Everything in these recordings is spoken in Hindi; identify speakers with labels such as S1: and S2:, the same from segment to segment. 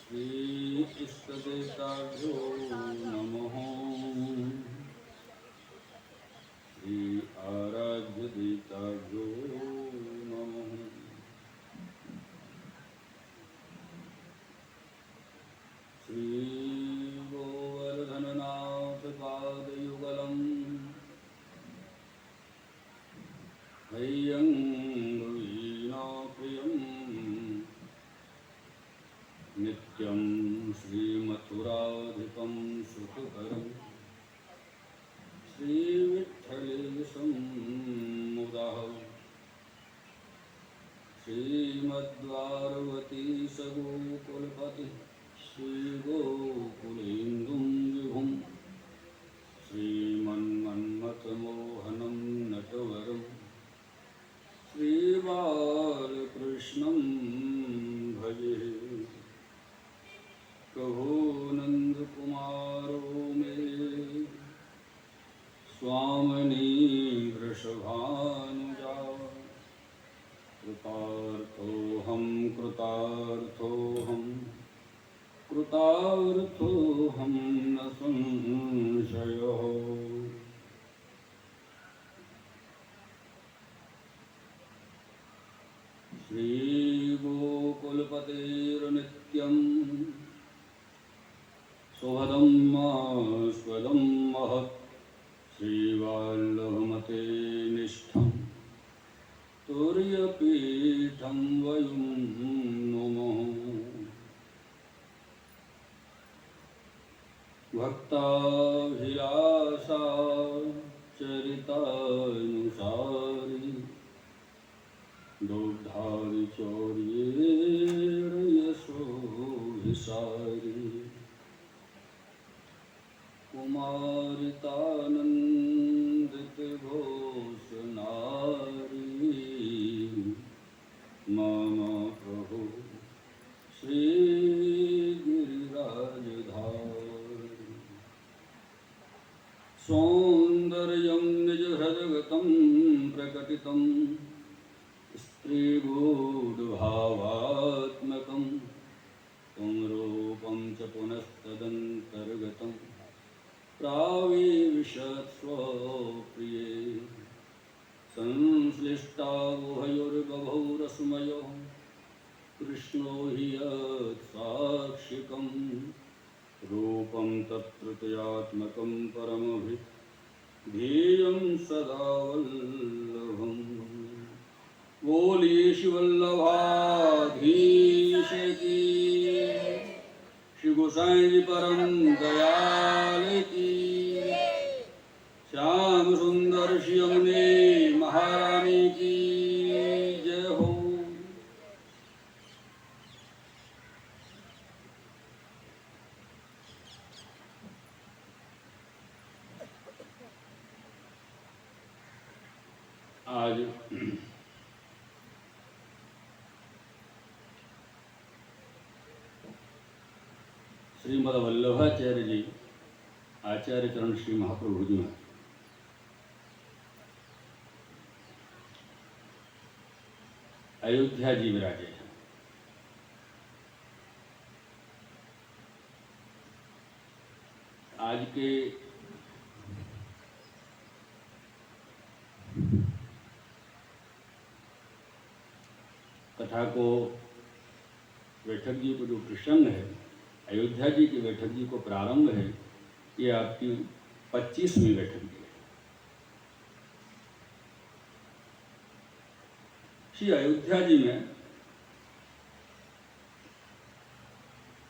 S1: श्री इष्टदेवताभ्यो नमः। श्री आराध्य देवताभ्यो नमः। श्री गोवर्धननाथ पादयुगलम् हैयं वीणाप्रियम् नित्यं श्रीमथुराधिपं सुखकरम् श्रीविठ्ठलेशं मुदा श्रीमद्वारवतीशगोकुलपति श्रीगोकुलेन्दुं विभुं श्रीमन्मन्मथमोहनं नटवरं श्रीबालकृष्णं भजे। प्रभो नन्दकुमारो मे स्वामिनी वृषभानुजा। कृतार्थोऽहं कृतार्थोऽहं न संशयः। श्रीगोकुलपतेर्नित्यं सुभदं स्वदं महत् श्रीवल्लभमते निष्ठं तुर्यपीठं वयं नुमः। भक्ताभिलाषा चरितानुसारि दुग्धादिचौर्येण यशोभिसारि कुमारितानन्दितघोषनारी मम प्रभु श्रीगिरिराजधारी। सौन्दर्यं निजहृदगतं प्रकटितं स्त्रीगूढभावात्मकं तं रूपं च पुनस्तदन्तर्गतं प्राविशत्स्वप्रिये। संश्लिष्टावुभयोर्बभौ रसमयोः कृष्णो हि यत्साक्षिकं रूपं तत्तृतीयात्मकं परमभिधेयं सदा वल्लभम्। बोलिए शिवल्लभाधीश की, श्री गोसाई जी परम दयाल की, श्याम सुंदर श्री यमुने महारानी की जय हो। आज श्रीमद वल्लभाचार्य जी आचार्य चरण श्री महाप्रभु जी महाराज अयोध्या जी विराजे हैं। आज के कथा को बैठक जी को जो प्रसंग है, अयोध्या जी की बैठक जी को प्रारंभ है, ये आपकी 25वीं बैठक जी है। श्री अयोध्या जी में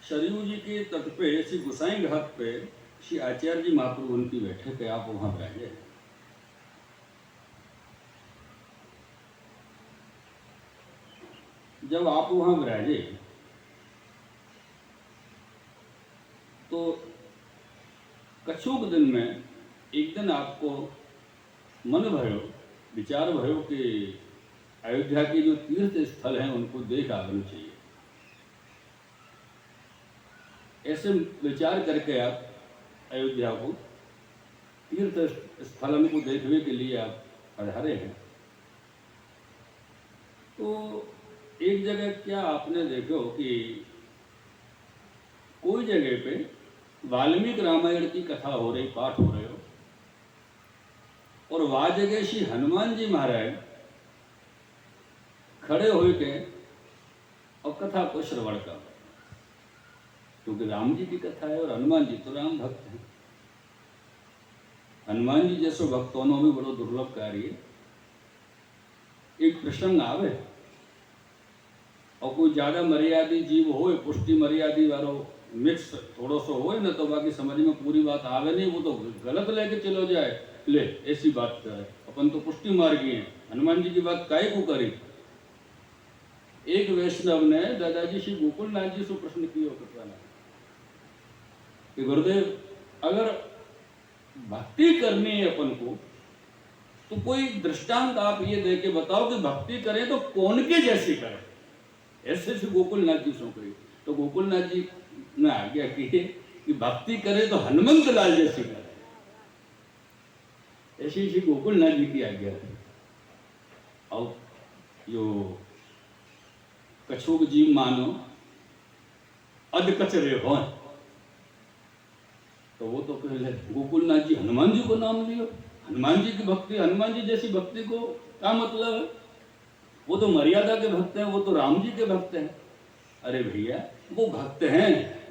S1: सरयू जी के तट पे श्री गोसाई घाट पे श्री आचार्य जी महाप्रभु उनकी बैठक है। आप वहां बैठे। जब आप वहां विराजे तो कछुक दिन में एक दिन आपको मन भयो, विचार भयो कि अयोध्या के जो तीर्थ स्थल हैं उनको देख आना चाहिए। ऐसे विचार करके आप अयोध्या को तीर्थ स्थलन को देखने के लिए आप पधारे हैं। तो एक जगह क्या आपने देखो कि कोई जगह पे वाल्मीकि रामायण की कथा हो रही, पाठ हो रहे हो, और वह जगह श्री हनुमान जी महाराज खड़े हुए के और कथा को श्रवण कर, क्योंकि राम जी की कथा है और हनुमान जी तो राम भक्त हैं। हनुमान जी जैसे भक्तों में भी बड़ो दुर्लभ कार्य है। एक प्रसंग आवे और कोई ज्यादा मर्यादी जीव हो, पुष्टि मर्यादी वालो मिक्स थोड़ो सो हो ना, तो बाकी समझ में पूरी बात आवे नहीं, वो तो गलत लेके चलो जाए, ले ऐसी बात करे, अपन तो पुष्टि मार्गी हैं, हनुमान जी की बात काहे को करी। एक वैष्णव ने दादाजी श्री गोकुलनाथ जी से प्रश्न किया कि गुरुदेव, अगर भक्ति करनी है अपन को, तो कोई दृष्टांत आप ये दे के बताओ कि भक्ति करें तो कौन के जैसी करें। ऐसे से गोकुलनाथ जी सो कही, तो गोकुलनाथ जी ने आज्ञा की कि भक्ति करे तो हनुमंत लाल जैसी करे। ऐसी श्री गोकुलनाथ जी की आज्ञा है। और जो कछुक जीव मानो अध कचरे हो, तो वो तो पहले गोकुलनाथ जी हनुमान जी को नाम लियो, हनुमान जी की भक्ति, हनुमान जी जैसी भक्ति को क्या मतलब है, वो तो मर्यादा के भक्त हैं, वो तो राम जी के भक्त हैं। अरे भैया, वो भक्त हैं,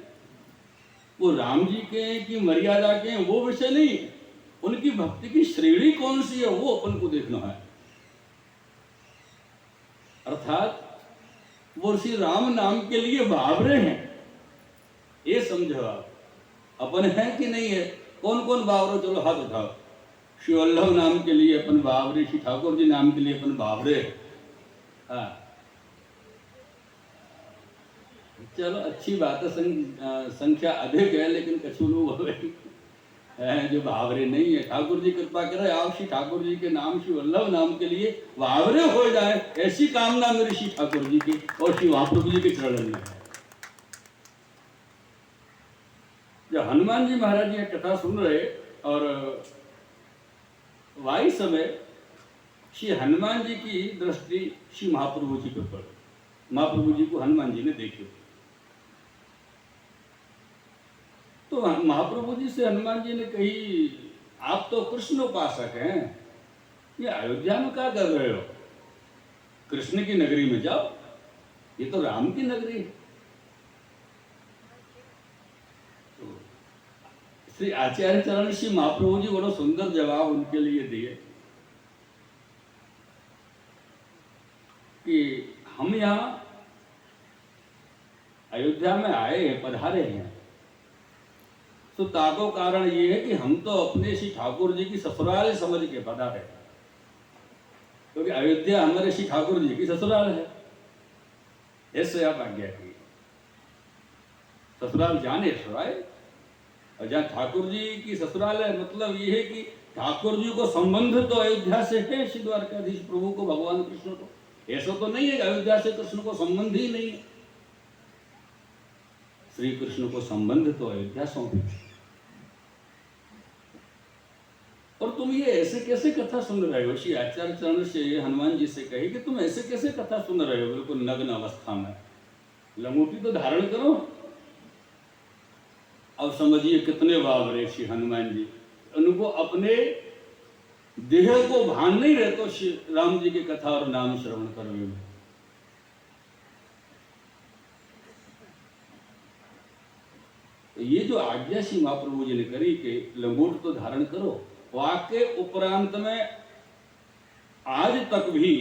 S1: वो राम जी के हैं कि मर्यादा के हैं वो विषय नहीं, उनकी भक्ति की श्रेणी कौन सी है वो अपन को देखना है। अर्थात वो श्री राम नाम के लिए बावरे हैं, ये समझो आप। अपन है कि नहीं है, कौन कौन बावरे, चलो हाथ उठाओ। श्री वल्लभ नाम के लिए अपन बावरे, श्री ठाकुर जी नाम के लिए अपन बावरे। हाँ चलो अच्छी बात है, संख्या अधिक है, लेकिन कछु लोग हैं जो बावरे नहीं है। ठाकुर जी कृपा करे आप श्री ठाकुर जी के नाम, श्री वल्लभ नाम के लिए बावरे हो जाए, ऐसी कामना मेरी श्री ठाकुर जी की और श्री महाप्रभु जी के चरण में है। जब हनुमान जी महाराज जी कथा सुन रहे और वाही समय श्री हनुमान जी की दृष्टि श्री महाप्रभु जी पर पड़ी। महाप्रभु जी को हनुमान जी ने देखी, तो महाप्रभु जी से हनुमान जी ने कही, आप तो कृष्ण उपासक हैं, ये अयोध्या में क्या कर रहे हो, कृष्ण की नगरी में जाओ, ये तो राम की नगरी है। तो श्री आचार्य चरण श्री महाप्रभु जी बड़ा सुंदर जवाब उनके लिए दिए कि हम यहाँ अयोध्या में आए हैं, पधारे हैं, तो ताको कारण ये है कि हम तो अपने श्री ठाकुर जी की ससुराल समझ के पधारे, क्योंकि अयोध्या हमारे श्री ठाकुर जी की ससुराल है। ऐसे आप आज्ञा की, ससुराल जाने सराय, और जहाँ ठाकुर जी की ससुराल है, मतलब ये है कि ठाकुर जी को संबंध तो अयोध्या से है, श्री द्वारकाधीश प्रभु को, भगवान कृष्ण को। ऐसा तो नहीं है कि अयोध्या से कृष्ण को संबंध ही नहीं है, श्री कृष्ण को संबंध तो अयोध्या सौंपे। और तुम ये ऐसे कैसे कथा सुन रहे हो, श्री आचार्य चरण से हनुमान जी से कही कि तुम ऐसे कैसे कथा सुन रहे हो बिल्कुल नग्न अवस्था में, लंगोटी तो धारण करो। अब समझिए कितने बावरे श्री हनुमान जी, उनको अपने देह को भान नहीं रहता श्री राम जी की कथा और नाम श्रवण करने में। ये जो आज्ञा श्री महाप्रभु जी ने करी कि लंगोट तो धारण करो, वाक्य उपरांत में आज तक भी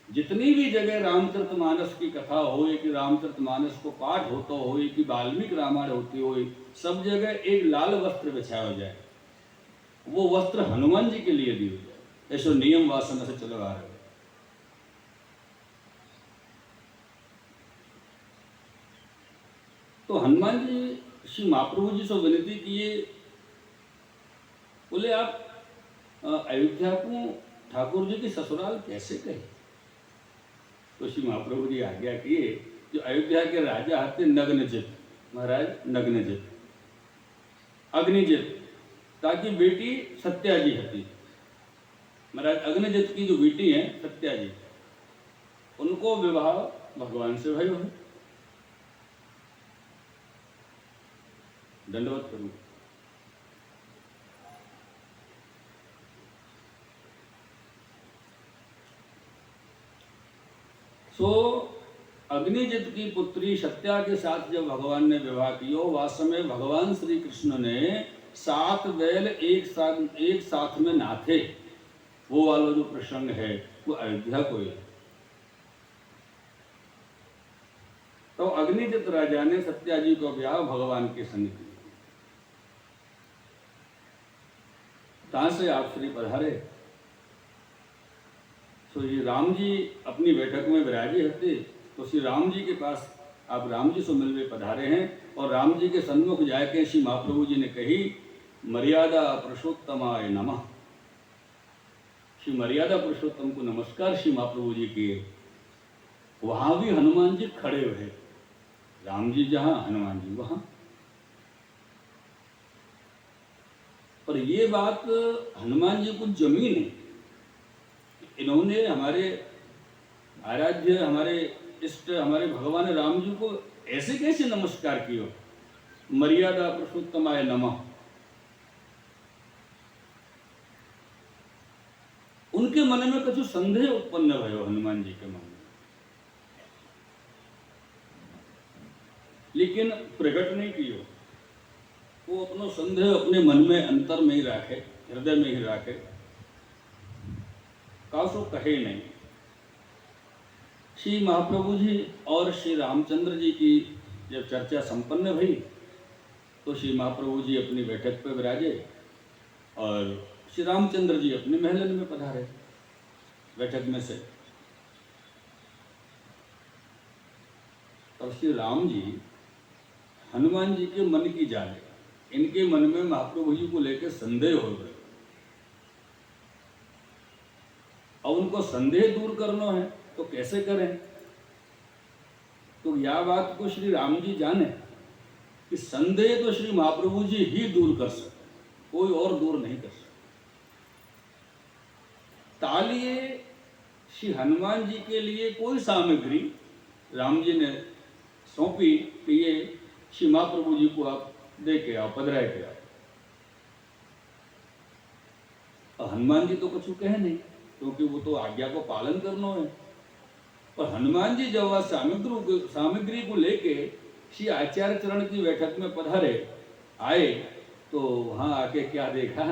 S1: जितनी भी जगह रामचरितमानस की कथा हो, कि रामचरितमानस को पाठ होता हो, कि वाल्मीकि रामायण होती हो, सब जगह एक लाल वस्त्र बिछाया हो जाए, वो वस्त्र हनुमान जी के लिए दिया जाए। ऐसा नियम वासना से चला आ रहा है। तो हनुमान जी श्री महाप्रभु जी से विनती किए, बोले आप अयोध्या को ठाकुर जी की ससुराल कैसे कहे। तो श्री महाप्रभु जी आज्ञा किए, जो अयोध्या के राजा थे नग्नजित महाराज, नग्नजित अग्निजित, ताकि बेटी सत्या जी हती महाराज, अग्निजित की जो बेटी है सत्या जी, उनको विवाह भगवान से भयो है। दंडवत करूं। सो अग्निजित की पुत्री सत्या के साथ जब भगवान ने विवाह किया, वास्तव में भगवान श्री कृष्ण ने 7 बैल एक साथ में नाथे, वो वाला जो प्रसंग है वो अयोध्या को है। तो अग्निजित राजा ने सत्या जी को ब्याह भगवान के संग किया। कहां से आप श्री पधारे? तो ये राम जी अपनी बैठक में विराजे होते, तो श्री राम जी के पास आप राम जी से मिलवे पधारे हैं, और राम जी के सन्मुख जाके श्री महाप्रभु जी ने कही, मर्यादा पुरुषोत्तमाय नमः। श्री मर्यादा पुरुषोत्तम को नमस्कार श्री महाप्रभु जी किए। वहां भी हनुमान जी खड़े हुए, राम जी जहां हनुमान जी वहां। पर ये बात हनुमान जी को जमी नहीं। इन्होंने हमारे आराध्य, हमारे इष्ट, हमारे भगवान राम जी को ऐसे कैसे नमस्कार किया? मर्यादा पुरुषोत्तमाय नमः। उनके मन में कुछ संदेह उत्पन्न भयो, हनुमान जी के मन में, लेकिन प्रकट नहीं किया। वो अपना संदेह अपने मन में, अंतर में ही रखे, हृदय में ही रखे, कासो कहे नहीं। श्री महाप्रभु जी और श्री रामचंद्र जी की जब चर्चा संपन्न हुई, तो श्री महाप्रभु जी अपनी बैठक पर विराजे और श्री रामचंद्र जी अपने महलन में पधारे बैठक में से। और श्री राम जी हनुमान जी के मन की जाने, इनके मन में महाप्रभु जी को लेकर संदेह हो गए, और उनको संदेह दूर करना है तो कैसे करें? तो यह बात को श्री राम जी जाने कि संदेह तो श्री महाप्रभु जी ही दूर कर सकते, कोई और दूर नहीं कर सकता। तालिए श्री हनुमान जी के लिए कोई सामग्री राम जी ने सौंपी कि ये श्री महाप्रभु जी को आप दे के आओ, पधराए के आओ। और हनुमान जी तो कुछ कहे नहीं, क्योंकि वो तो आज्ञा को पालन करना है। और हनुमान जी जब वह सामग्री को लेके श्री आचार्य चरण की बैठक में पधारे आए, तो वहां आके क्या देखा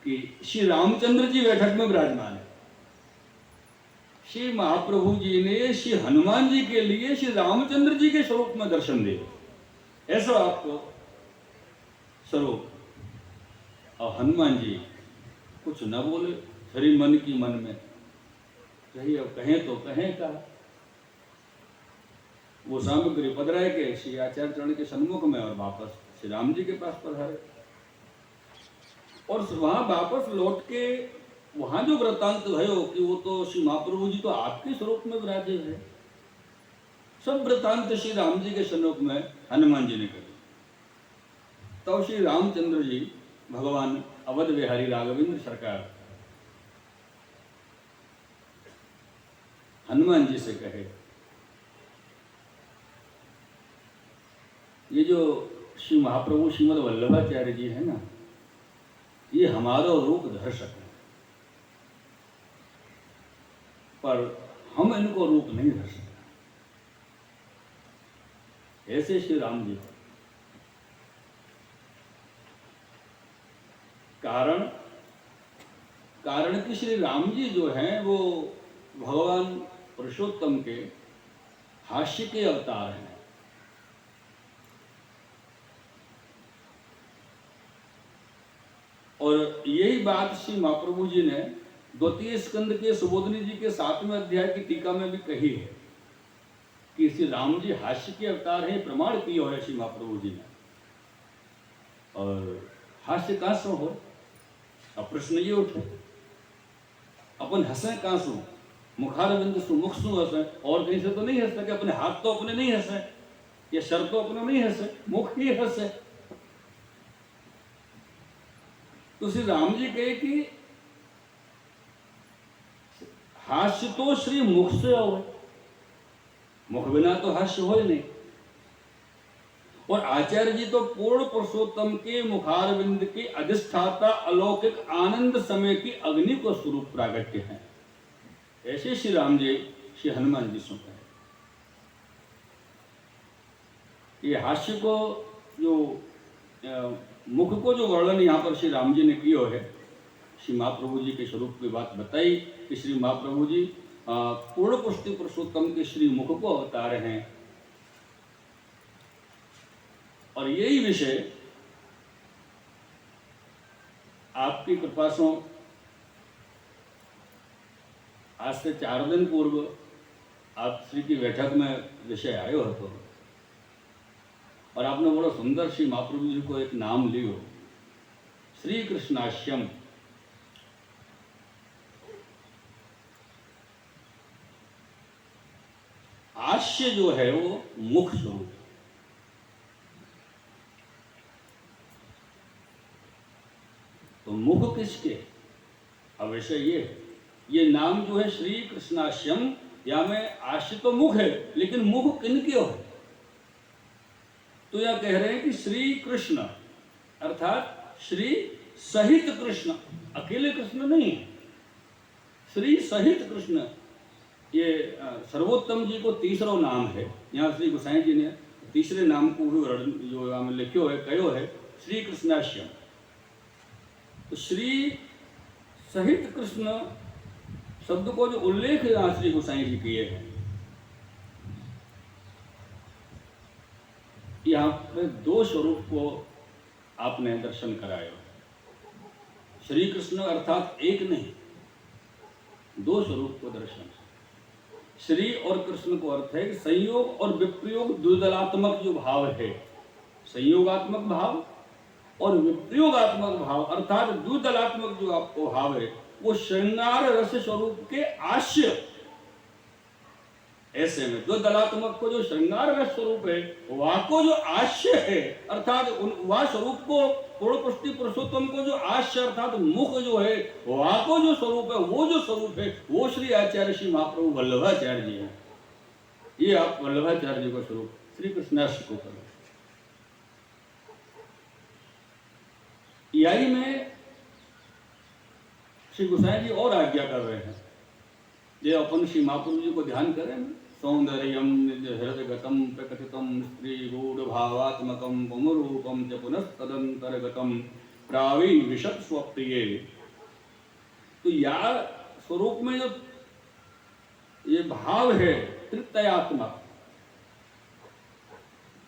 S1: कि श्री रामचंद्र जी बैठक में विराजमान है। श्री महाप्रभु जी ने श्री हनुमान जी के लिए श्री रामचंद्र जी के स्वरूप में दर्शन दिए, ऐसा आपको स्वरूप। और हनुमान जी कुछ न बोले, फिर मन की मन में कही, अब कहें तो कहें का। वो सामग्री पधराए के श्री आचार्य चरण के सन्मुख में और वापस श्री राम जी के पास पधारे। और वहां वापस लौट के वहां जो वृत्तांत भयो कि वो तो श्री महाप्रभु जी तो आपके स्वरूप में विराजे है, सब वृत्तांत श्री राम जी के सन्मुख में हनुमान जी ने करे। तब श्री रामचंद्र जी भगवान अवध बिहारी राघवेंद्र सरकार हनुमान जी से कहे, ये जो श्री महाप्रभु श्रीमद वल्लभाचार्य जी है ना, ये हमारा रूप धर सके, पर हम इनको रूप नहीं धर सकते। ऐसे श्री राम जी कारण कि श्री राम जी जो हैं वो भगवान पुरुषोत्तम के हास्य के अवतार हैं। और यही बात श्री महाप्रभु जी ने द्वितीय स्कंद के सुबोधनी जी के 7वें अध्याय की टीका में भी कही है कि श्री राम जी हास्य के अवतार हैं, प्रमाण किया है श्री महाप्रभु जी ने। और हास्य कहां से हो? अब प्रश्न ये उठे, अपन हंसे कहां से? मुखारविंद सु मुख सु हंसे, और कहीं से तो नहीं हंस सके। अपने हाथ तो अपने नहीं हंसे, ये सर तो अपने नहीं हंसे, मुख ही हंसे। तो श्री राम जी कहे कि हास्य तो श्री मुख से हो, मुख बिना तो हास्य हो ही नहीं। और आचार्य जी तो पूर्ण पुरुषोत्तम के मुखारविंद के अधिष्ठाता अलौकिक आनंद समय की अग्नि को स्वरूप प्रागट्य हैं। ऐसे श्री राम जी श्री हनुमान जी सुन रहे। ये हास्य को जो मुख को जो वर्णन यहाँ पर श्री राम जी ने किया है, श्री महाप्रभु जी के स्वरूप की बात बताई कि श्री महाप्रभु जी पूर्ण पुष्टि पुरुषोत्तम के श्री मुख को अवतार हैं। और यही विषय आपकी कृपा से आज से 4 दिन पूर्व आप श्री की बैठक में विषय आयो હતો और आपने बड़ा सुंदर श्री महाप्रभु जी को एक नाम लियो, श्री कृष्णाश्यम। आश्य जो है वो मुख स्वरूप, तो मुख किसके? अब वैसे ये नाम जो है श्री कृष्णाश्यम, या में आश्य तो मुख है, लेकिन मुख किनके है? तो यह कह रहे हैं कि श्री कृष्ण अर्थात श्री सहित कृष्ण, अकेले कृष्ण नहीं है, श्री सहित कृष्ण। ये सर्वोत्तम जी को तीसरा नाम है। यहाँ श्री गोसाई जी ने तीसरे नाम को जो यहाँ में लिखो है, कहो है श्री कृष्णाश्यम। तो श्री सहित कृष्ण शब्द को जो उल्लेख यहाँ श्री गोसाई जी किए हैं, यहाँ पे 2 स्वरूप को आपने दर्शन कराया। श्री कृष्ण अर्थात एक नहीं, 2 स्वरूप को दर्शन। श्री और कृष्ण को अर्थ है कि संयोग और विप्रयोग द्विदलात्मक जो भाव है, संयोगात्मक भाव और विप्रयोगात्मक भाव अर्थात द्विदलात्मक जो आपको भाव है, वो श्रृंगार रस स्वरूप के आश्य। ऐसे में द्विदलात्मक को जो श्रृंगार रस स्वरूप है, वह को जो आश्य है अर्थात वह स्वरूप को पूर्ण पुष्टि पुरुषोत्तम को जो आश्य अर्थात मुख जो है, वह को जो स्वरूप है, वो जो स्वरूप है वो श्री आचार्य श्री महाप्रभु वल्लभाचार्य जी है। ये आप वल्लभाचार्य जी का स्वरूप श्री कृष्णाश्य को करो। यही में श्री गोसाई जी और आज्ञा कर रहे हैं, ये अपन श्री महाप्रभु जी को ध्यान करें। सौंदर्यम हृदयगतम प्रकटितम स्त्री गूढ़ भावात्मकम पुमरूपम च पुनस्तदंतर्गतम प्रावीण विशद स्वप्रिय। तो यार स्वरूप में जो ये भाव है तृतयात्मक,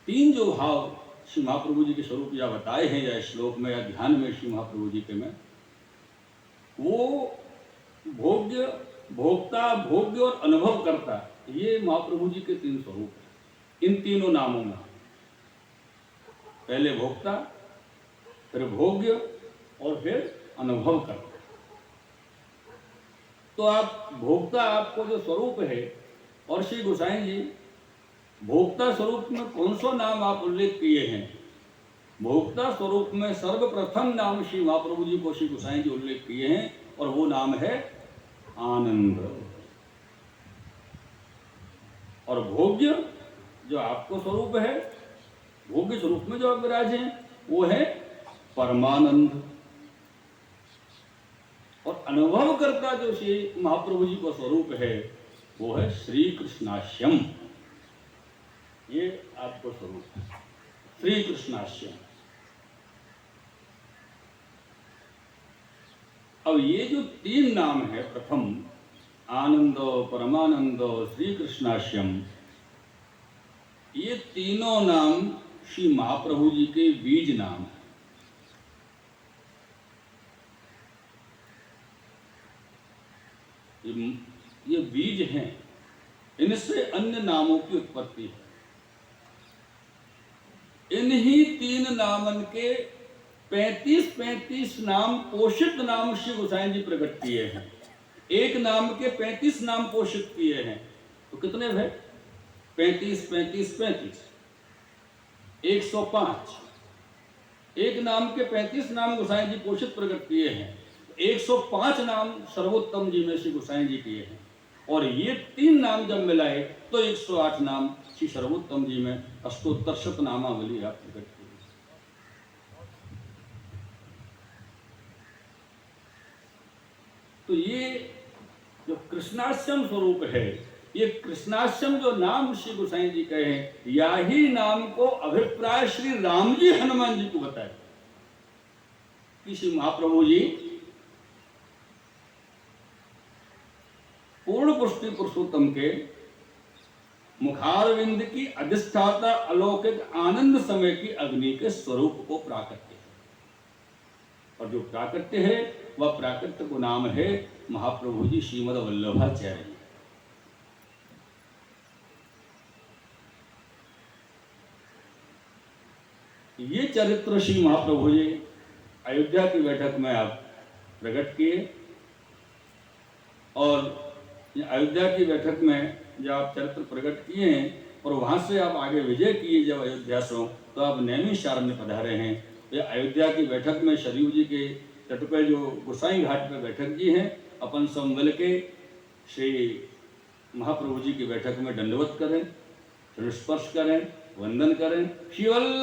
S1: 3 जो भाव श्री महाप्रभु जी के स्वरूप या बताए हैं या श्लोक में या ध्यान में श्री महाप्रभु जी के में, वो भोग्य भोक्ता भोग्य और अनुभव करता, ये महाप्रभु जी के 3 स्वरूप हैं। इन तीनों नामों में पहले भोक्ता, फिर भोग्य और फिर अनुभव करता। तो आप भोक्ता आपको जो स्वरूप है, और श्री गोसाई जी भोक्ता स्वरूप में कौन सा नाम आप उल्लेख किए हैं? भोक्ता स्वरूप में सर्वप्रथम नाम श्री महाप्रभु जी को श्री गोसाई जी उल्लेख किए हैं, और वो नाम है आनंद। और भोग्य जो आपको स्वरूप है, भोग्य स्वरूप में जो आप विराज हैं, वो है परमानंद। और अनुभव करता जो श्री महाप्रभु जी का स्वरूप है, वो है श्री कृष्णाश्यम। ये आपको स्वरूप है श्री कृष्णाश्यम। अब ये जो 3 नाम है, प्रथम आनंद, परमानंद, श्री कृष्णाश्यम, ये तीनों नाम श्री महाप्रभु जी के बीज नाम है। ये बीज हैं, इनसे अन्य नामों की उत्पत्ति है। इन्हीं 3 नामन के 35 नाम पोषित नाम श्री गोसाई जी प्रकट किए हैं। एक नाम के 35 नाम पोषित किए हैं, तो कितने भाई? 35 35 35 105। एक नाम के 35 नाम गोसाई जी पोषित प्रकट किए हैं, 105 नाम सर्वोत्तम जी में श्री गोसाई जी किए हैं। और ये 3 नाम जब मिलाए तो 108 नाम श्री सर्वोत्तम जी में अष्टोत्तर शतनामावली आप प्रकट की। तो ये जो कृष्णाश्यम स्वरूप है, ये कृष्णाश्यम जो नाम ऋषि गोसाई जी कहे हैं, या ही नाम को अभिप्राय श्री राम जी हनुमान जी को बताए कि श्री महाप्रभु जी पूर्ण पुष्टि पुरुषोत्तम के मुखारविंद की अधिष्ठाता अलौकिक आनंद समय की अग्नि के स्वरूप को प्राकट्य है, और जो प्राकट्य है वह प्राकट्य को नाम है महाप्रभु जी श्रीमद वल्लभाचार्य। ये चरित्र श्री महाप्रभु जी अयोध्या की बैठक में आप प्रकट किए, और अयोध्या की बैठक में जब आप चरित्र प्रकट किए हैं और वहां से आप आगे विजय किए जब अयोध्या से, तो आप नैमिषारण्य पधारे हैं। ये अयोध्या की बैठक में सरयू जी के तट पर जो गोसाई घाट पर बैठक जी हैं, अपन सब मिल के श्री महाप्रभु जी की बैठक में दंडवत करें, स्पर्श करें, वंदन करें। शिवल्लभाधीश